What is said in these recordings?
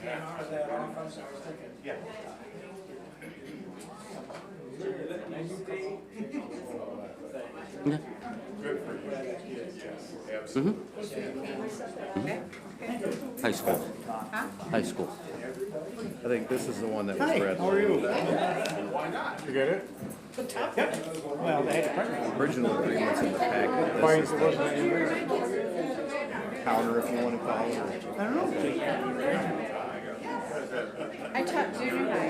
that off, I was thinking. Yeah. Yeah. Good for you. Yes, absolutely. High school. High school. I think this is the one that was Hi, read. how are you? You get it? Well, they had a partner. Original agreements in the packet. Why This is is it wasn't in the counter, if you want to call it. I don't know. I taught junior high.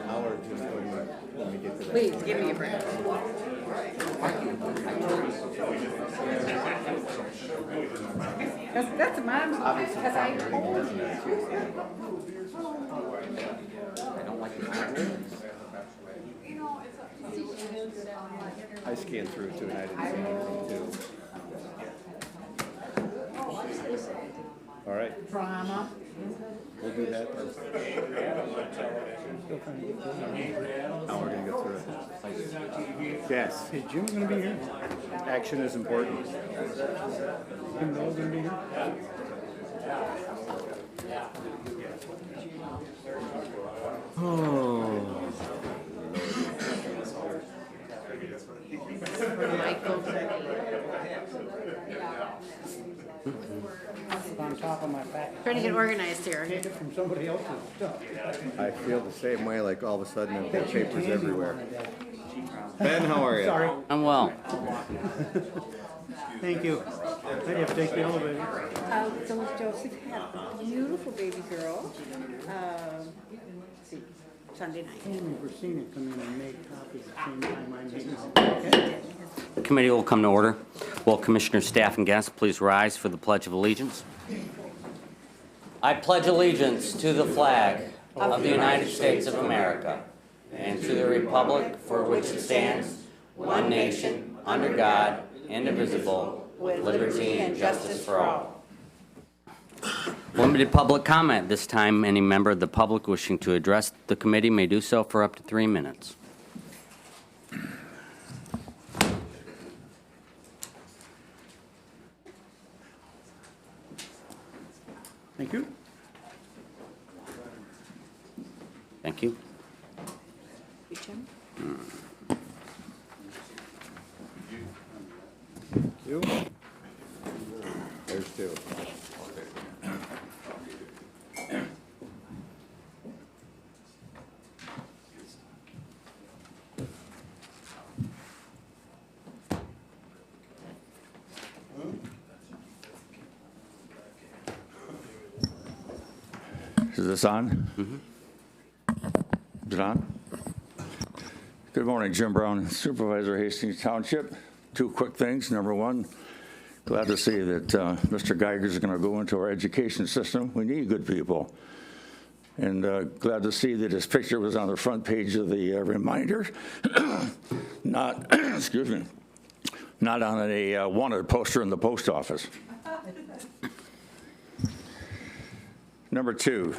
Howard, just when we get to that. Please, give me a break. That's mom's, because I told you. I don't like it. I scanned through it too, and I didn't see anything too. All right, Drama. we'll do that. Now we're gonna go through it. Yes, Is Jim gonna be here? action is important. Jim Bell's gonna be here? Michael. It's on top of my back. Trying to get organized here. Take it from somebody else's stuff. I feel the same way, like all of a sudden I've got papers everywhere. Ben, how are you? Sorry, I'm well. thank you. I have to take the elevator. So Joseph had a beautiful baby girl. Let's see, Sunday night. I never seen it come in and make copies at the same time I made them. Okay. The committee will come to order. Will Commissioner, staff, and guests please rise for the Pledge of Allegiance? I pledge allegiance to the flag of the United States of America and to the republic for which it stands, one nation, under God, indivisible, with liberty and justice for all. Limited public comment. This time, any member of the public wishing to address the committee may do so for up to 3 minutes. Thank you. Thank you. Jim? You? There's two. Is this on? Is it on? Good morning, Jim Brown, Supervisor, Hastings Township. Two quick things. Number one, glad to see that Mr. Geiger is going to go into our education system. We need good people. And glad to see that his picture was on the front page of the reminder, not, excuse me, not on a wanted poster in the post office. Number two,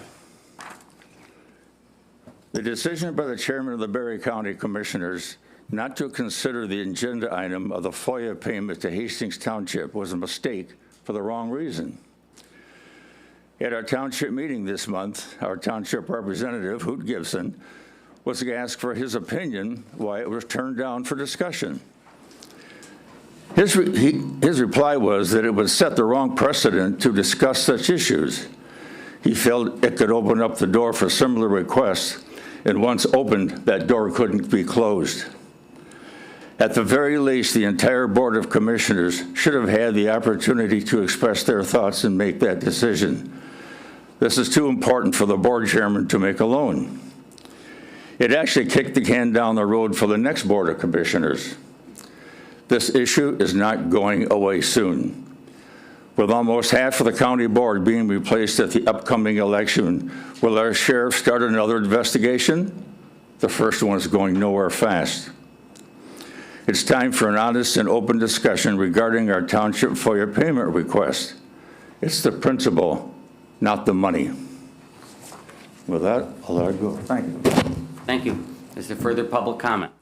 the decision by the chairman of the Berry County Commissioners not to consider the agenda item of the FOIA payment to Hastings Township was a mistake for the wrong reason. At our township meeting this month, our township representative, Hoot Gibson, was asked for his opinion why it was turned down for discussion. His reply was that it would set the wrong precedent to discuss such issues. He felt it could open up the door for similar requests, and once opened, that door couldn't be closed. At the very least, the entire Board of Commissioners should have had the opportunity to express their thoughts and make that decision. This is too important for the board chairman to make alone. It actually kicked the can down the road for the next Board of Commissioners. This issue is not going away soon. With almost half of the county board being replaced at the upcoming election, will our sheriff start another investigation? The first one is going nowhere fast. It's time for an honest and open discussion regarding our township FOIA payment request. It's the principle, not the money. With that, I'll let it go. Thank you. Thank you. Is there further public comment?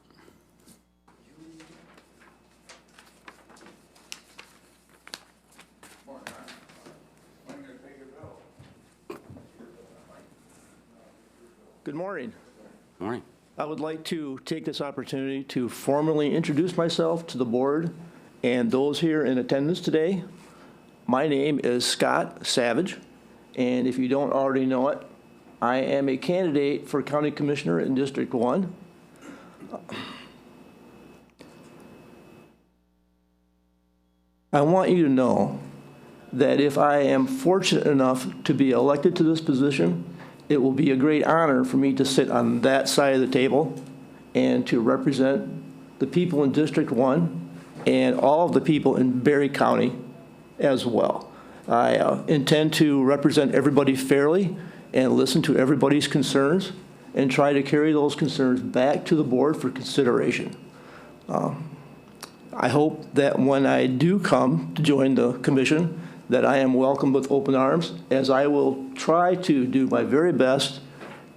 Good morning. Morning. I would like to take this opportunity to formally introduce myself to the board and those here in attendance today. My name is Scott Savage, and if you don't already know it, I am a candidate for County Commissioner in District 1. I want you to know that if I am fortunate enough to be elected to this position, it will be a great honor for me to sit on that side of the table and to represent the people in District 1 and all of the people in Berry County as well. I intend to represent everybody fairly and listen to everybody's concerns and try to carry those concerns back to the board for consideration. I hope that when I do come to join the commission, that I am welcomed with open arms, as I will try to do my very best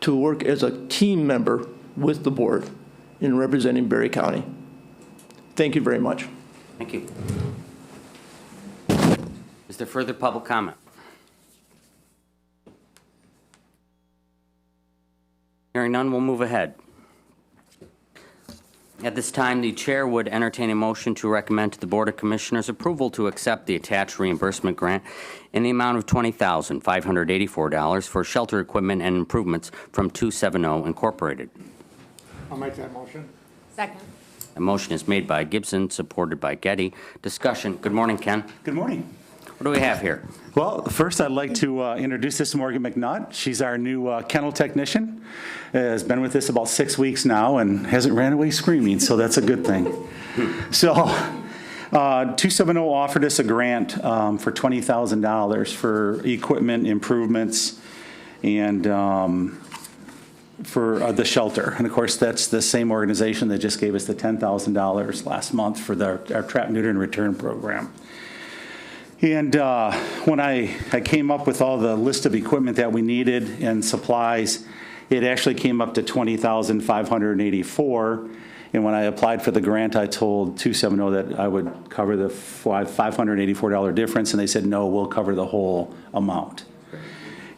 to work as a team member with the board in representing Berry County. Thank you very much. Thank you. Is there further public comment? Hearing none, we'll move ahead. At this time, the chair would entertain a motion to recommend to the Board of Commissioners approval to accept the attached reimbursement grant in the amount of $20,584 for shelter equipment and improvements from 270 Incorporated. I'll make that motion. Second. A motion is made by Gibson, supported by Getty. Discussion. Good morning, Ken. Good morning. What do we have here? Well, first I'd like to introduce this to Morgan McNutt. She's our new kennel technician. Has been with us about 6 weeks now and hasn't ran away screaming, so that's a good thing. So 270 offered us a grant for $20,000 for equipment improvements and for the shelter. And of course, that's the same organization that just gave us the $10,000 last month for our trap, neuter, and return program. And when I came up with all the list of equipment that we needed and supplies, it actually came up to $20,584. And when I applied for the grant, I told 270 that I would cover the $584 difference, and they said, no, we'll cover the whole amount.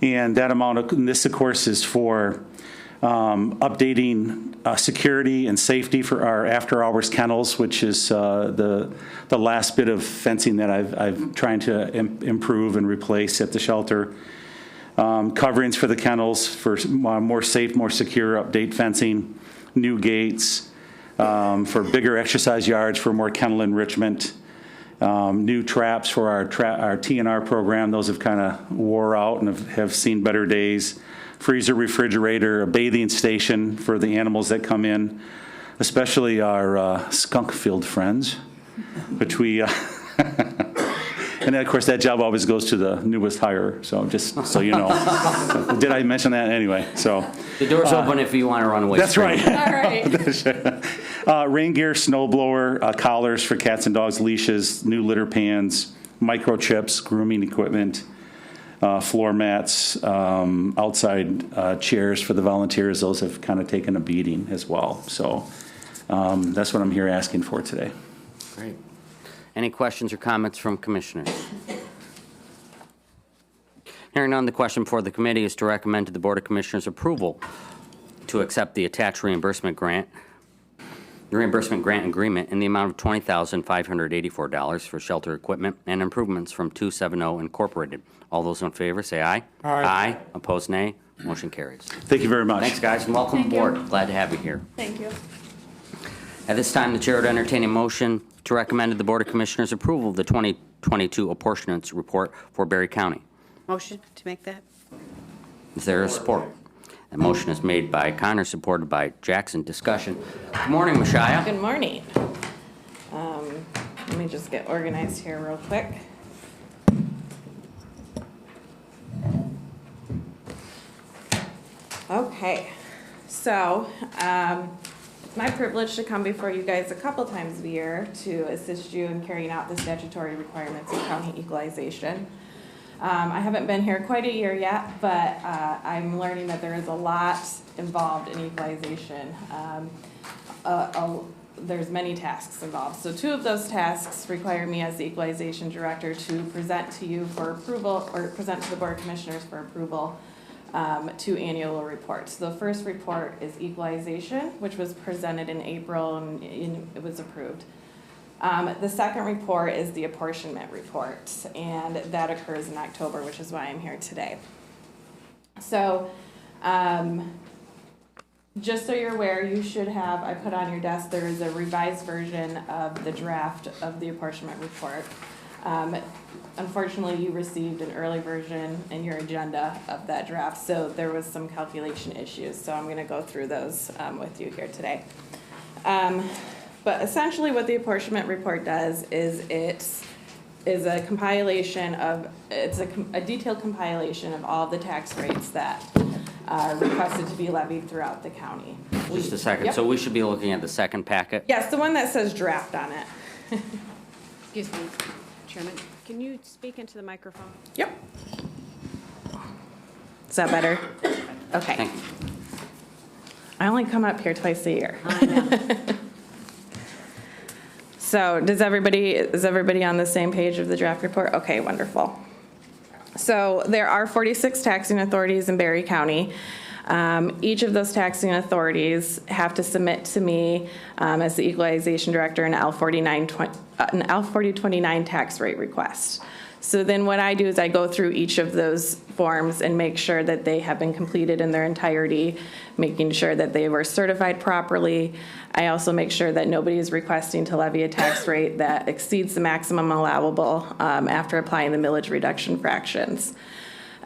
And that amount, and this of course is for updating security and safety for our after-hours kennels, which is the last bit of fencing that I've trying to improve and replace at the shelter. Coverings for the kennels for more safe, more secure update fencing, new gates, for bigger exercise yards for more kennel enrichment, new traps for our TNR program. Those have kind of wore out and have seen better days. Freezer, refrigerator, a bathing station for the animals that come in, especially our skunk-filled friends, which we, and then of course that job always goes to the newest hire, so just so you know. Did I mention that anyway? So The door's open if you want to run away. that's right. All right. Rain gear, snow blower, collars for cats and dogs, leashes, new litter pans, microchips, grooming equipment, floor mats, outside chairs for the volunteers. Those have kind of taken a beating as well. So that's what I'm here asking for today. Great. Any questions or comments from commissioners? Hearing none, the question before the committee is to recommend to the Board of Commissioners approval to accept the attached reimbursement grant agreement in the amount of $20,584 for shelter equipment and improvements from 270 Incorporated. All those in favor say aye. Aye. Aye. Opposed, nay. Motion carries. Thank you very much. Thanks, guys, and welcome Thank you. aboard. Glad to have you here. Thank you. At this time, the chair would entertain a motion to recommend to the Board of Commissioners approval of the 2022 apportionments report for Berry County. Motion to make that? Is there a support? The motion is made by Connor, supported by Jackson. Discussion. Good morning, Mashaya. Good morning. Let me just get organized here real quick. Okay, so my privilege to come before you guys a couple times a year to assist you in carrying out the statutory requirements of county equalization. I haven't been here quite a year yet, but I'm learning that there is a lot involved in equalization. There's many tasks involved. So 2 of those tasks require me as the equalization director to present to you for approval, or present to the Board of Commissioners for approval, two annual reports. The first report is equalization, which was presented in April and it was approved. The second report is the apportionment report, and that occurs in October, which is why I'm here today. So, just so you're aware, you should have, I put on your desk, there is a revised version of the draft of the apportionment report. Unfortunately, you received an early version in your agenda of that draft, so there was some calculation issues, so I'm gonna go through those with you here today. But essentially what the apportionment report does is it's a compilation of, it's a detailed compilation of all the tax rates that are requested to be levied throughout the county. Just a second, Yep. so we should be looking at the second packet? Yes, the one that says draft on it. Excuse me, Chairman, can you speak into the microphone? Yep. Is that better? Okay. Thank you. I only come up here twice a year. So is everybody on the same page of the draft report? Okay, wonderful. So there are 46 taxing authorities in Berry County. Each of those taxing authorities have to submit to me as the equalization director an L4029 tax rate request. So then what I do is I go through each of those forms and make sure that they have been completed in their entirety, making sure that they were certified properly. I also make sure that nobody is requesting to levy a tax rate that exceeds the maximum allowable after applying the millage reduction fractions.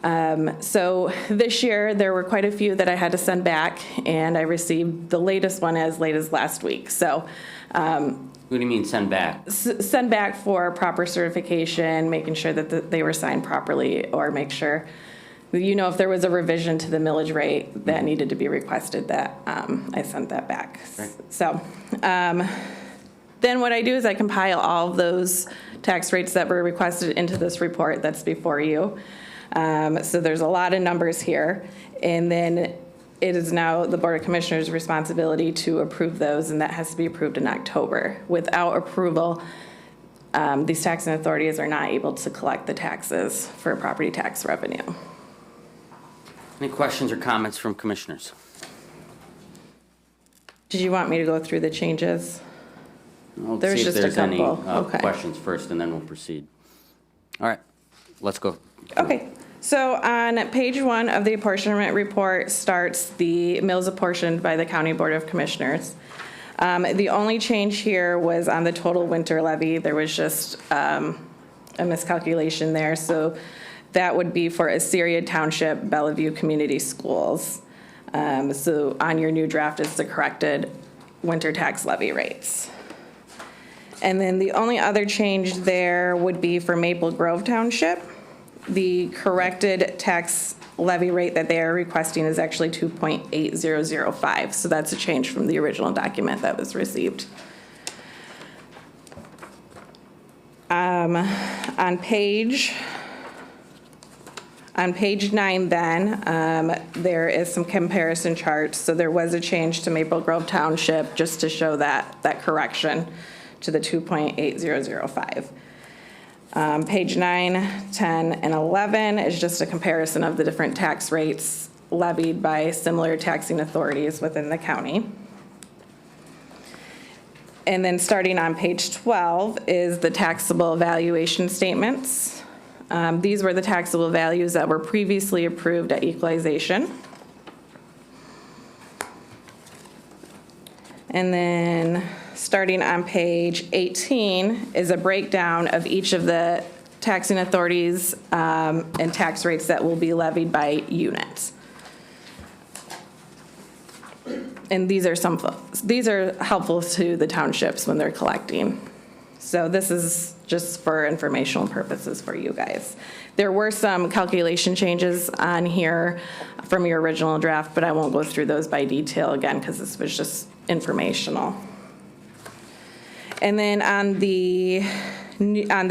So this year, there were quite a few that I had to send back, and I received the latest one as late as last week. So What do you mean send back? send back for proper certification, making sure that they were signed properly, or make sure, if there was a revision to the millage rate that needed to be requested, that I sent that back. Right. So then what I do is I compile all of those tax rates that were requested into this report that's before you. So there's a lot of numbers here, and then it is now the Board of Commissioners' responsibility to approve those, and that has to be approved in October. Without approval, these taxing authorities are not able to collect the taxes for property tax revenue. Any questions or comments from commissioners? Did you want me to go through the changes? Let's There's see if just a there's any couple. Okay. questions first, and then we'll proceed. All right, let's go. Okay, so on page 1 of the apportionment report starts the mills apportioned by the County Board of Commissioners. The only change here was on the total winter levy. There was just a miscalculation there. So that would be for Assyria Township, Bellevue Community Schools. So on your new draft is the corrected winter tax levy rates. And then the only other change there would be for Maple Grove Township. The corrected tax levy rate that they are requesting is actually 2.8005. So that's a change from the original document that was received. On page 9 then, there is some comparison charts. So there was a change to Maple Grove Township just to show that correction to the 2.8005. Page 9, 10, and 11 is just a comparison of the different tax rates levied by similar taxing authorities within the county. And then starting on page 12 is the taxable valuation statements. These were the taxable values that were previously approved at equalization. And then starting on page 18 is a breakdown of each of the taxing authorities and tax rates that will be levied by unit. And these are helpful to the townships when they're collecting. So this is just for informational purposes for you guys. There were some calculation changes on here from your original draft, but I won't go through those by detail again because this was just informational. And then on the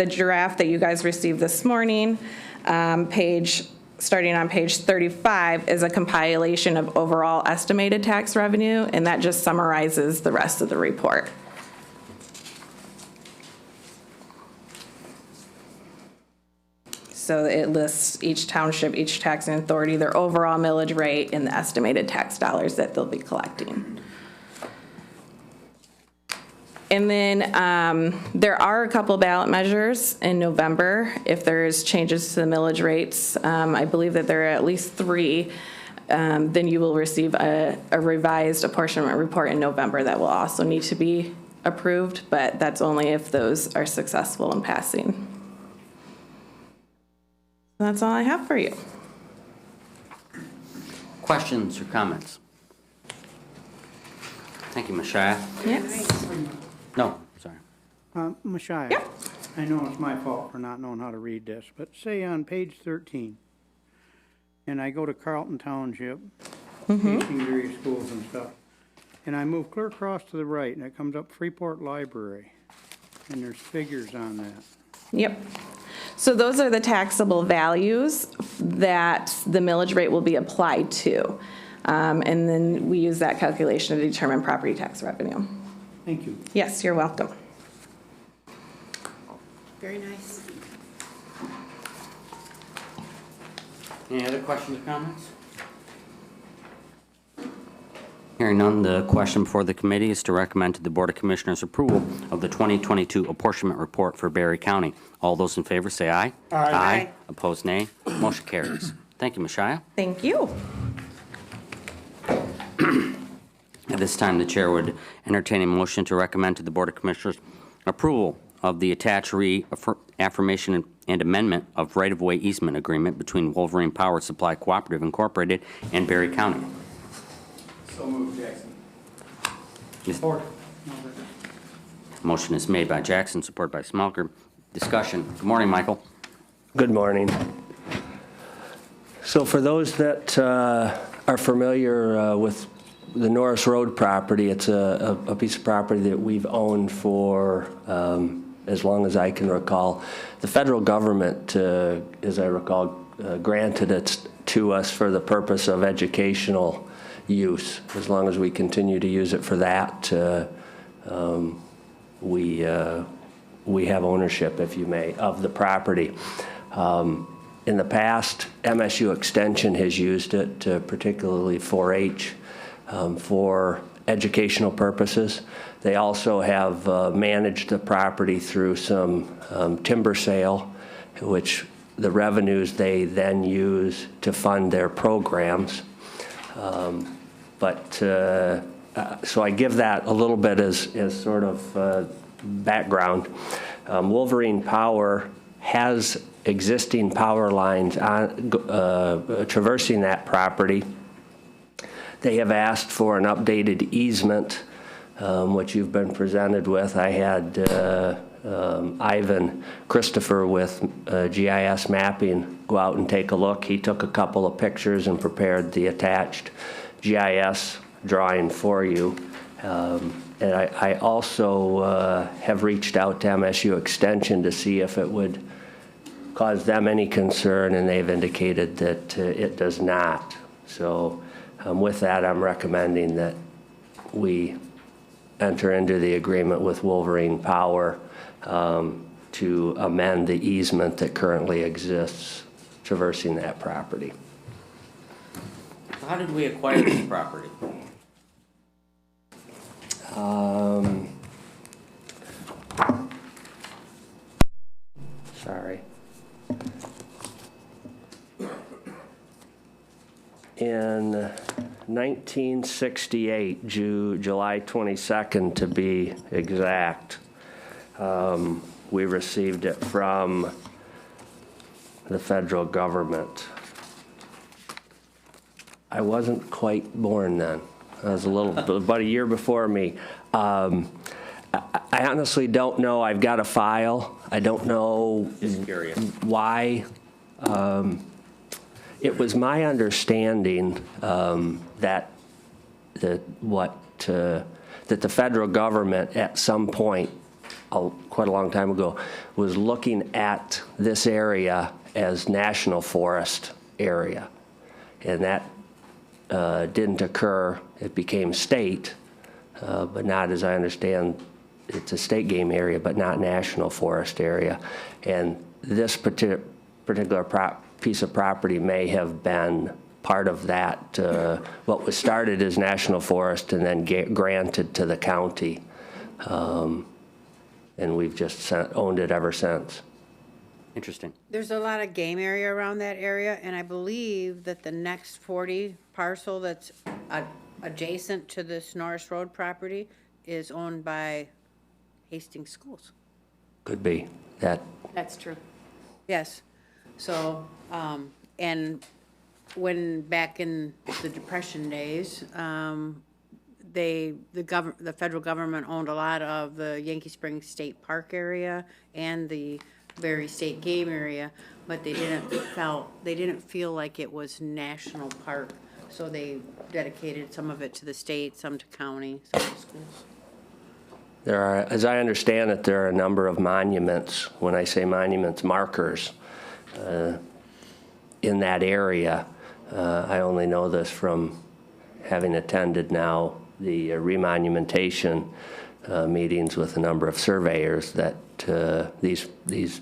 draft that you guys received this morning, starting on page 35 is a compilation of overall estimated tax revenue, and that just summarizes the rest of the report. So it lists each township, each taxing authority, their overall millage rate, and the estimated tax dollars that they'll be collecting. And then there are a couple ballot measures in November. If there's changes to the millage rates, I believe that there are at least 3, then you will receive a revised apportionment report in November that will also need to be approved, but that's only if those are successful in passing. That's all I have for you. Questions or comments? Thank you, Mashaya. Yes. No, sorry. Mashaya. Yeah. I know it's my fault for not knowing how to read this, but say on page 13, and I go to Carlton Township, Hastings area schools and stuff, and I move clear across to the right, and it comes up Freeport Library, and there's figures on that. Yep. So those are the taxable values that the millage rate will be applied to. And then we use that calculation to determine property tax revenue. Thank you. Yes, you're welcome. Very nice. Any other questions or comments? Hearing none, the question before the committee is to recommend to the Board of Commissioners approval of the 2022 apportionment report for Berry County. All those in favor say aye. Aye. Aye. Opposed, nay. Motion carries. Thank you, Mashaya. Thank you. At this time, the chair would entertain a motion to recommend to the Board of Commissioners approval of the attached reaffirmation and amendment of right-of-way easement agreement between Wolverine Power Supply Cooperative Incorporated and Berry County. So moved, Jackson. Support. Motion is made by Jackson, supported by Smelker. Discussion. Good morning, Michael. Good morning. So for those that are familiar with the Norris Road property, it's a piece of property that we've owned for as long as I can recall. The federal government, as I recall, granted it to us for the purpose of educational use. As long as we continue to use it for that, we have ownership, if you may, of the property. In the past, MSU Extension has used it, particularly 4-H, for educational purposes. They also have managed the property through some timber sale, which the revenues they then use to fund their programs. So I give that a little bit as sort of background. Wolverine Power has existing power lines traversing that property. They have asked for an updated easement, which you've been presented with. I had Ivan Christopher with GIS Mapping go out and take a look. He took a couple of pictures and prepared the attached GIS drawing for you. And I also have reached out to MSU Extension to see if it would cause them any concern, and they've indicated that it does not. So with that, I'm recommending that we enter into the agreement with Wolverine Power to amend the easement that currently exists traversing that property. How did we acquire this property? Sorry. In 1968, July 22nd to be exact, we received it from the federal government. I wasn't quite born then. I was about a year before me. I honestly don't know. I've got a file. I don't know why. It was my understanding that the federal government at some point, quite a long time ago, was looking at this area as national forest area, and that didn't occur. It became state, but not, as I understand, it's a state game area, but not national forest area. And this particular piece of property may have been part of that, what was started as national forest and then granted to the county. And we've just owned it ever since. Interesting. There's a lot of game area around that area, and I believe that the next 40 parcel that's adjacent to this Norris Road property is owned by Hastings Schools. Could be that. That's true. Yes. So, and when back in the Depression days, the federal government owned a lot of the Yankee Springs State Park area and the Berry State Game area, but they didn't feel like it was national park, so they dedicated some of it to the state, some to county, some to schools. There are, as I understand it, there are a number of monuments, when I say monuments, markers, in that area. I only know this from having attended now the remonumentation meetings with a number of surveyors, that these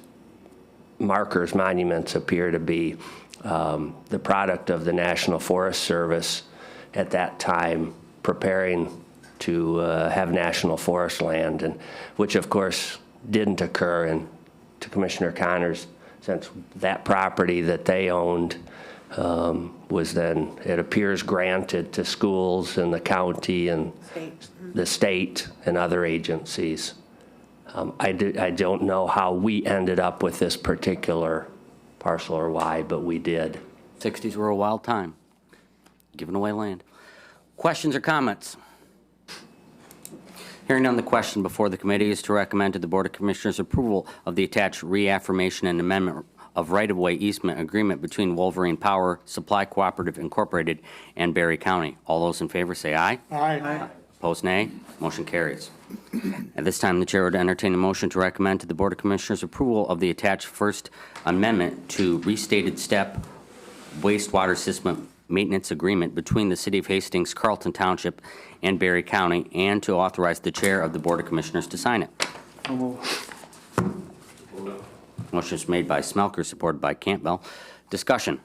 markers, monuments, appear to be the product of the National Forest Service at that time preparing to have national forest land, and which of course didn't occur. And to Commissioner Connor's, since that property that they owned was then, it appears, granted to schools and the county and the state and other agencies. I don't know how we ended up with this particular parcel or why, but we did. 60s were a wild time, giving away land. Questions or comments? Hearing none, the question before the committee is to recommend to the Board of Commissioners approval of the attached reaffirmation and amendment of right-of-way easement agreement between Wolverine Power Supply Cooperative Incorporated and Berry County. All those in favor say aye. Aye. Opposed, nay. Motion carries. At this time, the chair would entertain a motion to recommend to the Board of Commissioners approval of the attached First Amendment to restated step wastewater system maintenance agreement between the City of Hastings, Carlton Township, and Berry County, and to authorize the chair of the Board of Commissioners to sign it. Motion is made by Smelker, supported by Campbell. Discussion.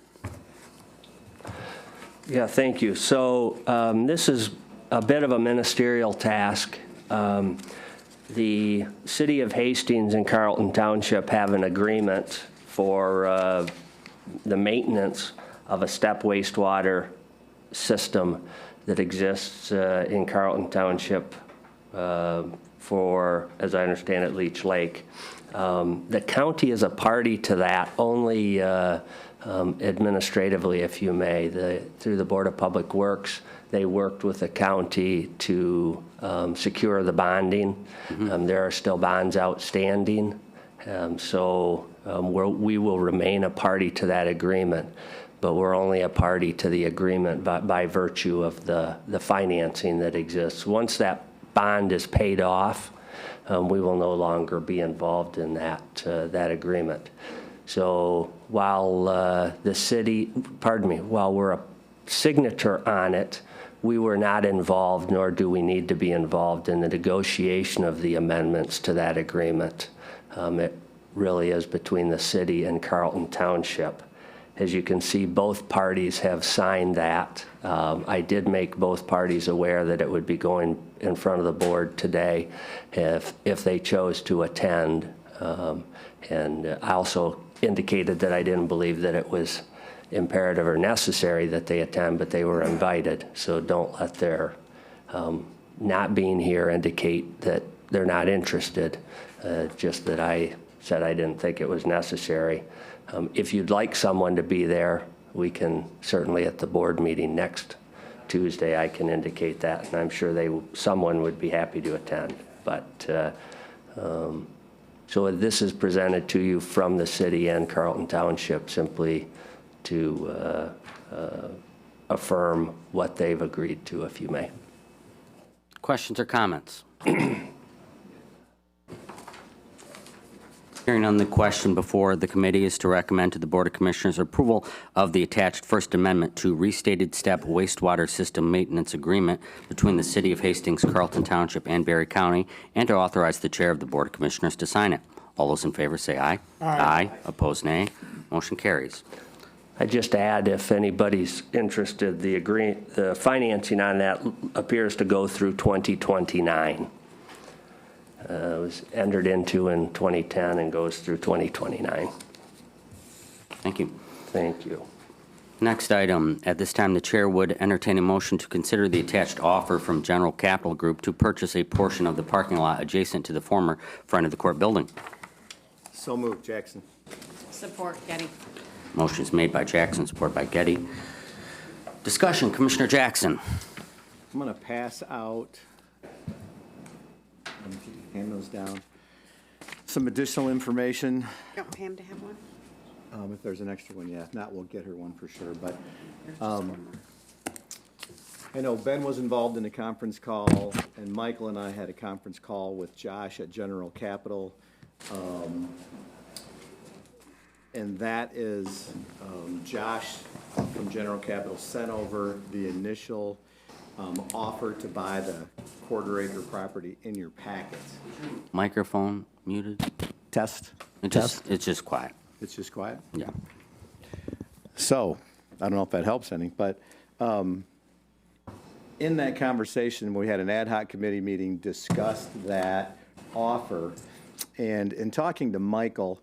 Yeah, thank you. So this is a bit of a ministerial task. The City of Hastings and Carlton Township have an agreement for the maintenance of a step wastewater system that exists in Carlton Township for, as I understand it, Leech Lake. The county is a party to that only administratively, if you may. Through the Board of Public Works, they worked with the county to secure the bonding. There are still bonds outstanding, so we will remain a party to that agreement, but we're only a party to the agreement by virtue of the financing that exists. Once that bond is paid off, we will no longer be involved in that agreement. So while the city, while we're a signature on it, we were not involved, nor do we need to be involved in the negotiation of the amendments to that agreement. It really is between the city and Carlton Township. As you can see, both parties have signed that. I did make both parties aware that it would be going in front of the board today if they chose to attend. And I also indicated that I didn't believe that it was imperative or necessary that they attend, but they were invited. So don't let their not being here indicate that they're not interested, just that I said I didn't think it was necessary. If you'd like someone to be there, we can certainly at the board meeting next Tuesday, I can indicate that, and I'm sure someone would be happy to attend. But so this is presented to you from the city and Carlton Township simply to affirm what they've agreed to, if you may. Questions or comments? Hearing none, the question before the committee is to recommend to the Board of Commissioners approval of the attached First Amendment to restated step wastewater system maintenance agreement between the City of Hastings, Carlton Township, and Berry County, and to authorize the chair of the Board of Commissioners to sign it. All those in favor say aye. Aye. Opposed, nay. Motion carries. I just add, if anybody's interested, the financing on that appears to go through 2029. It was entered into in 2010 and goes through 2029. Thank you. Thank you. Next item, at this time, the chair would entertain a motion to consider the attached offer from General Capital Group to purchase a portion of the parking lot adjacent to the former front of the court building. So moved, Jackson. Support, Getty. Motion is made by Jackson, support by Getty. Discussion, Commissioner Jackson. I'm going to pass out, hand those down, some additional information. You want Pam to have one? If there's an extra one, yeah. If not, we'll get her one for sure. But I know Ben was involved in a conference call, and Michael and I had a conference call with Josh at General Capital. And that is Josh from General Capital sent over the initial offer to buy the quarter-acre property in your packets. Microphone muted. Test. It's just quiet. It's just quiet? Yeah. So, I don't know if that helps any, but in that conversation, we had an ad hoc committee meeting, discussed that offer, and in talking to Michael,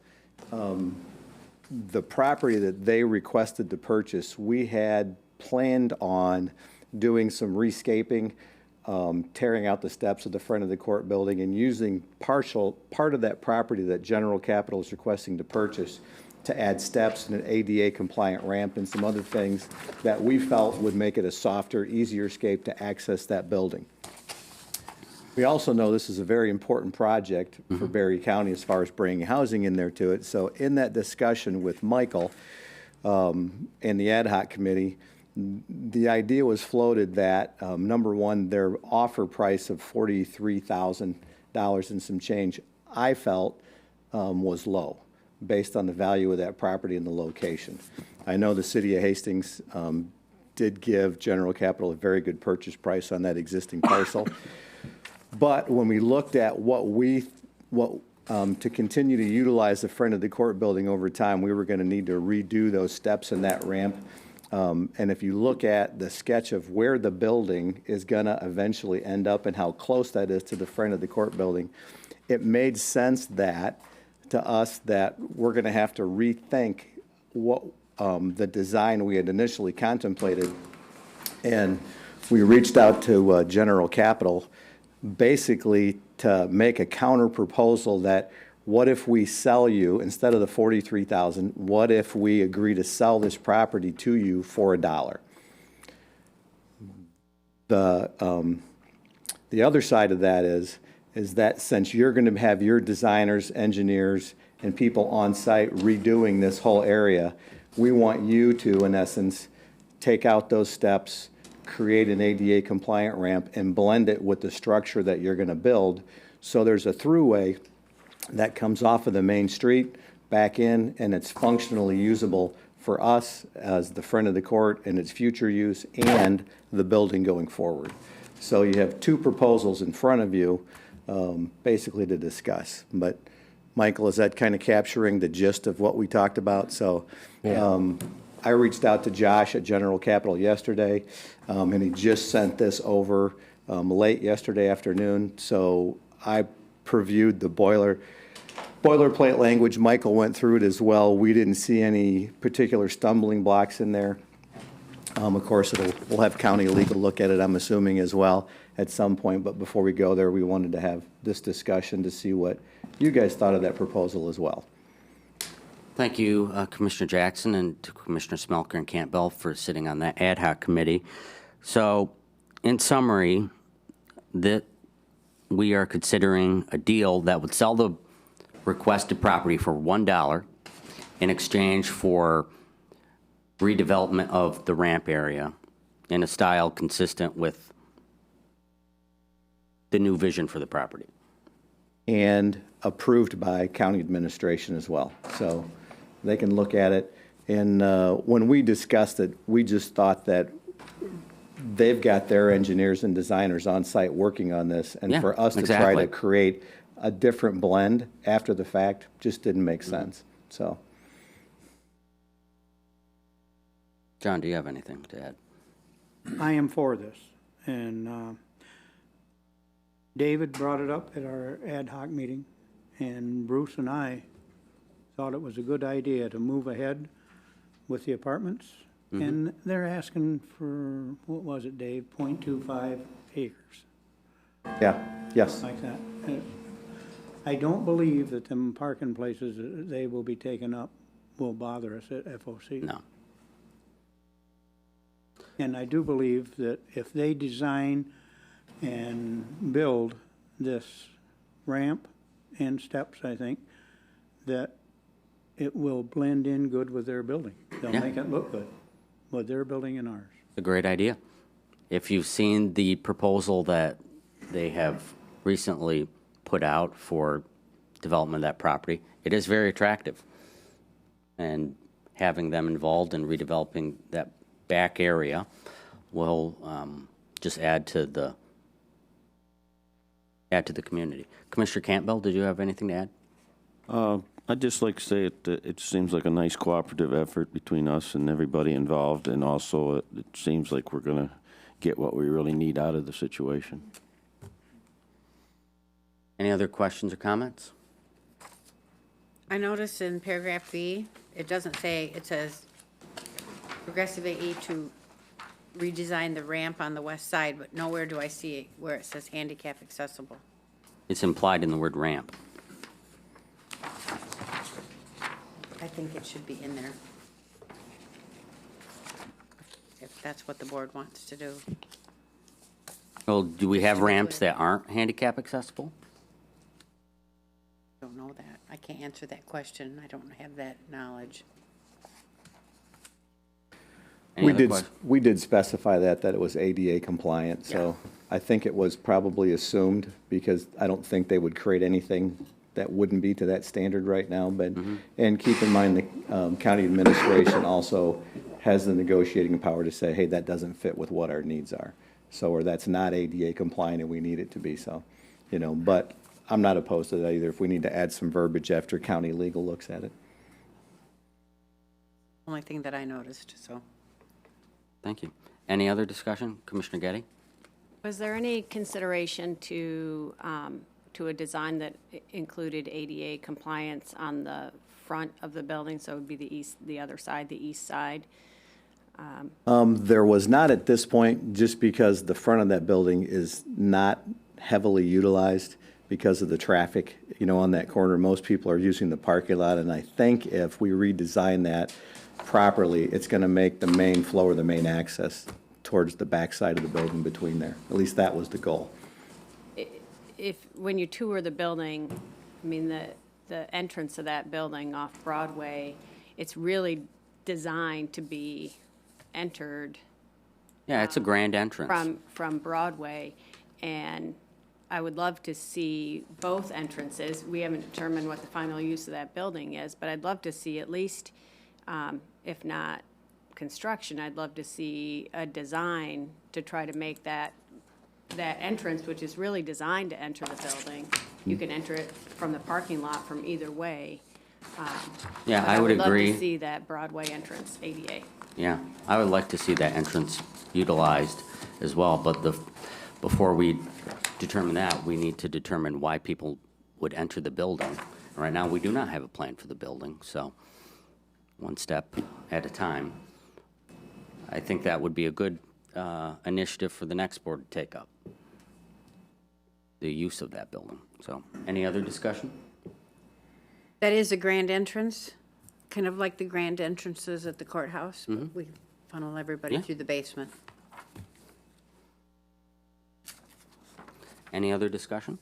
the property that they requested to purchase, we had planned on doing some rescaping, tearing out the steps at the front of the court building and using part of that property that General Capital is requesting to purchase to add steps and an ADA compliant ramp and some other things that we felt would make it a softer, easier scape to access that building. We also know this is a very important project for Berry County as far as bringing housing in there to it. So in that discussion with Michael and the ad hoc committee, the idea was floated that, number one, their offer price of $43,000 and some change, I felt was low, based on the value of that property and the location. I know the city of Hastings did give General Capital a very good purchase price on that existing parcel. But when we looked at to continue to utilize the front of the court building over time, we were going to need to redo those steps and that ramp. And if you look at the sketch of where the building is going to eventually end up and how close that is to the front of the court building, it made sense that to us that we're going to have to rethink what the design we had initially contemplated. And we reached out to General Capital basically to make a counter proposal that what if we sell you, instead of the $43,000, what if we agree to sell this property to you for $1? The other side of that is that since you're going to have your designers, engineers, and people on site redoing this whole area, we want you to, in essence, take out those steps, create an ADA compliant ramp, and blend it with the structure that you're going to build. So there's a throughway that comes off of the main street back in, and it's functionally usable for us as the front of the court and its future use and the building going forward. So you have two proposals in front of you basically to discuss. But Michael, is that kind of capturing the gist of what we talked about? So I reached out to Josh at General Capital yesterday, and he just sent this over late yesterday afternoon. So I previewed the boilerplate language. Michael went through it as well. We didn't see any particular stumbling blocks in there. Of course, we'll have county legal look at it, I'm assuming, as well at some point. But before we go there, we wanted to have this discussion to see what you guys thought of that proposal as well. Thank you, Commissioner Jackson, and to Commissioner Smelker and Campbell for sitting on that ad hoc committee. So, in summary, that we are considering a deal that would sell the requested property for $1 in exchange for redevelopment of the ramp area in a style consistent with the new vision for the property. And approved by county administration as well. So they can look at it. And when we discussed it, we just thought that they've got their engineers and designers on site working on this. And for us to try to create a different blend after the fact just didn't make sense. So John, do you have anything to add? I am for this, and David brought it up at our ad hoc meeting, and Bruce and I thought it was a good idea to move ahead with the apartments, and they're asking for, what was it, Dave, 0.25 acres, Yeah, yes. like that. I don't believe that them parking places that they will be taken up will bother us at FOC. No. And I do believe that if they design and build this ramp and steps, I think, that it will blend in good with their building. They'll Yeah. make it look good with their building and ours. A great idea. If you've seen the proposal that they have recently put out for development of that property, it is very attractive. And having them involved in redeveloping that back area will just add to the community. Commissioner Campbell, did you have anything to add? I'd just like to say it seems like a nice cooperative effort between us and everybody involved, and also it seems like we're going to get what we really need out of the situation. Any other questions or comments? I noticed in paragraph B, it doesn't say, it says Progressive AE to redesign the ramp on the west side, but nowhere do I see it where it says handicap accessible. It's implied in the word ramp. I think it should be in there. If that's what the board wants to do. Well, do we have ramps that aren't handicap accessible? Don't know that. I can't answer that question. I don't have that knowledge. Any other questions? We did specify that it was ADA compliant, so I think it was probably assumed, because I don't think they would create anything that wouldn't be to that standard right now, but, and keep in mind, the county administration also has the negotiating power to say, hey, that doesn't fit with what our needs are. So, or that's not ADA compliant and we need it to be so, but I'm not opposed to that either, if we need to add some verbiage after county legal looks at it. Only thing that I noticed, so. Thank you. Any other discussion? Commissioner Getty? Was there any consideration to a design that included ADA compliance on the front of the building, so it would be the other side, the east side? There was not at this point, just because the front of that building is not heavily utilized because of the traffic, on that corner. Most people are using the parking lot, and I think if we redesign that properly, it's going to make the main flow or the main access towards the back side of the building between there. At least that was the goal. When you tour the building, I mean, the entrance of that building off Broadway, it's really designed to be entered Yeah, it's a grand entrance. from Broadway, and I would love to see both entrances. We haven't determined what the final use of that building is, but I'd love to see at least, if not construction, I'd love to see a design to try to make that entrance, which is really designed to enter the building. You can enter it from the parking lot from either way. Yeah, But I would love agree. to see that Broadway entrance, ADA. Yeah, I would like to see that entrance utilized as well, but before we determine that, we need to determine why people would enter the building. Right now, we do not have a plan for the building, so one step at a time. I think that would be a good initiative for the next board to take up, the use of that building. So, any other discussion? That is a grand entrance, kind of like the grand entrances at the courthouse. But we funnel everybody Yeah. through the basement. Any other discussion?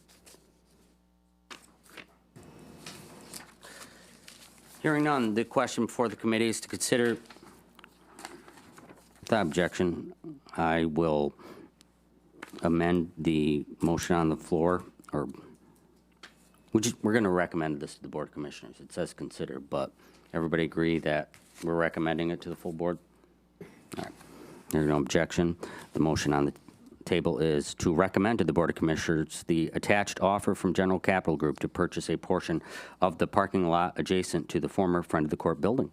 Hearing none, the question before the committee is to consider, without objection, I will amend the motion on the floor, or we're going to recommend this to the Board of Commissioners. It says consider, but everybody agree that we're recommending it to the full board? All right. There's no objection. The motion on the table is to recommend to the Board of Commissioners the attached offer from General Capital Group to purchase a portion of the parking lot adjacent to the former Friend of the Court building.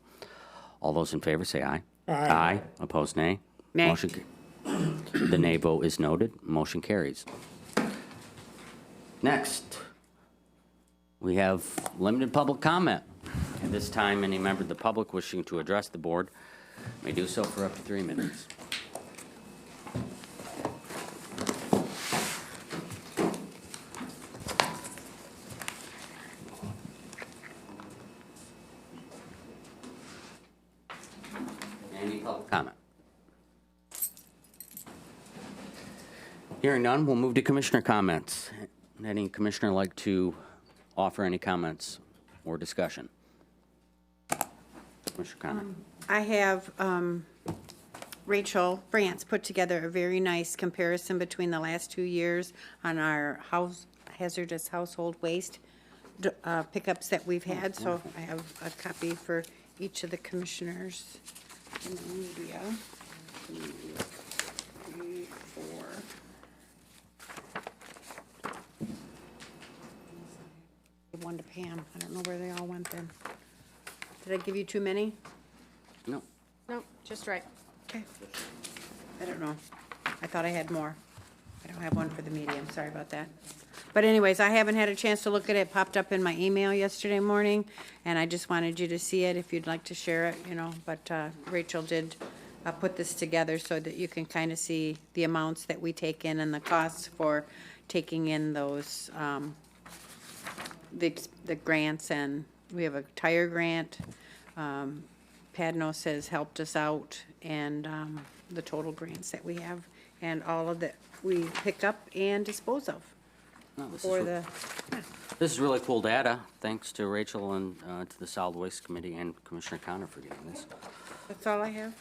All those in favor say aye. Aye. Opposed, nay. Nay. Motion The nay vote is noted. Motion carries. Next, we have limited public comment. At this time, any member of the public wishing to address the board may do so for up to 3 minutes. Any public comment? Hearing none, we'll move to commissioner comments. Any commissioner like to offer any comments or discussion? Commissioner Connor. I have Rachel France put together a very nice comparison between the last 2 years on our hazardous household waste pickups that we've had. So I have a copy for each of the commissioners in the media. 3, 4. One to Pam. I don't know where they all went then. Did I give you too many? No. No, just right. Okay. I don't know. I thought I had more. I don't have one for the medium. Sorry about that. But anyways, I haven't had a chance to look at it. It popped up in my email yesterday morning, and I just wanted you to see it if you'd like to share it, you know. But Rachel did put this together so that you can kind of see the amounts that we take in and the costs for taking in those, the grants. And we have a tire grant. Padnos has helped us out, and the total grants that we have, and all of that we pick up and dispose of. No, this For is the, This is really cool data. Thanks to Rachel and to the Solid Waste Committee and Commissioner Connor for getting this. that's all I have.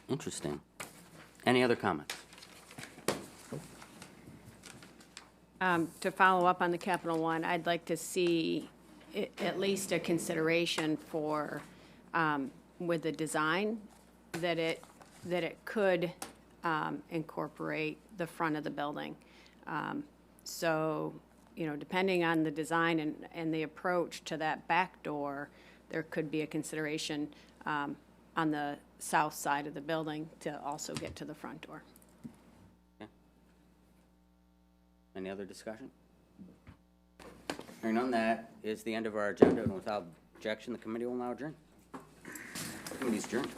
Interesting. Any other comments? To follow up on the Capital One, I'd like to see at least a consideration for, with the design, that it could incorporate the front of the building. So, you know, depending on the design and the approach to that back door, there could be a consideration on the south side of the building to also get to the front door. Okay. Any other discussion? Hearing none, that is the end of our agenda, and without objection, the committee will now adjourn. Committee's adjourned.